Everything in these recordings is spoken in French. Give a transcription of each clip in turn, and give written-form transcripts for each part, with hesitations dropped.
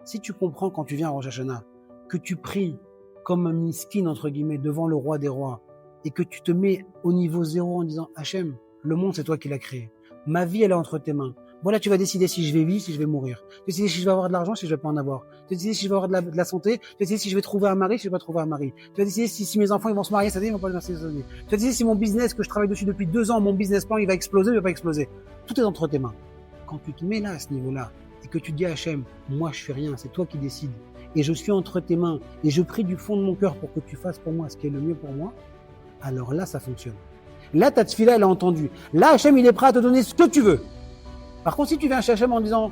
Si tu comprends quand tu viens à Rosh Hashanah, que tu pries comme un miskin, entre guillemets, devant le roi des rois, et que tu te mets au niveau zéro en disant Hachem, le monde c'est toi qui l'as créé. Ma vie elle est entre tes mains. Voilà, tu vas décider si je vais vivre, si je vais mourir. Tu vas décider si je vais avoir de l'argent, si je vais pas en avoir. Tu vas décider si je vais avoir de la santé. Tu vas décider si je vais trouver un mari, si je vais pas trouver un mari. Tu vas décider si mes enfants ils vont se marier cette année, ils vont pas se marier cette année. Tu vas décider si mon business que je travaille dessus depuis 2 ans, mon business plan il va exploser, il va pas exploser. Tout est entre tes mains. Quand tu te mets là à ce niveau-là et que tu dis à Hachem, moi je fais rien, c'est toi qui décides. Et je suis entre tes mains et je prie du fond de mon cœur pour que tu fasses pour moi ce qui est le mieux pour moi. Alors là, ça fonctionne. Là, ta tefila, elle est entendue. Là, Hachem, il est prêt à te donner ce que tu veux. Par contre, si tu viens chez Hachem en disant,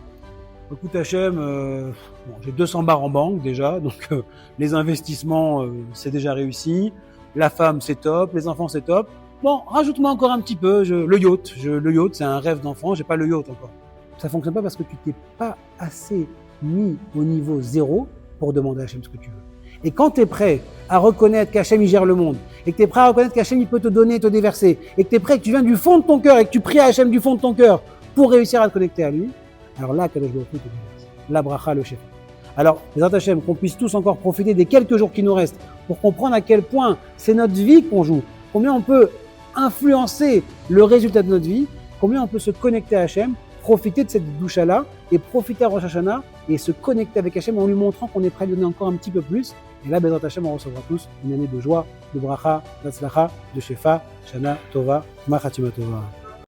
écoute Hachem, bon, j'ai 200 bars en banque déjà, donc les investissements, c'est déjà réussi. La femme, c'est top. Les enfants, c'est top. Bon, rajoute-moi encore un petit peu. Le yacht, c'est un rêve d'enfant. J'ai pas le yacht encore. Ça fonctionne pas parce que tu t'es pas assez mis au niveau zéro pour demander à Hachem ce que tu veux. Et quand tu es prêt à reconnaître qu'Hachem il gère le monde, et que tu es prêt à reconnaître qu'Hachem il peut te donner et te déverser, et que tu es prêt, que tu viens du fond de ton cœur et que tu pries à Hachem du fond de ton cœur pour réussir à te connecter à lui, alors là, Kadosh Baruch Hu te déverse. La bracha, le chef. Alors, les Hachem, qu'on puisse tous encore profiter des quelques jours qui nous restent pour comprendre à quel point c'est notre vie qu'on joue, combien on peut influencer le résultat de notre vie, combien on peut se connecter à Hachem, profiter de cette doucha-là et profiter à Rosh Hashanah et se connecter avec Hachem en lui montrant qu'on est prêt à lui donner encore un petit peu plus. Et là, Bezrat Hachem, on recevra tous une année de joie, de bracha, d'atzlacha, de shefa, shana tova, machatima tova.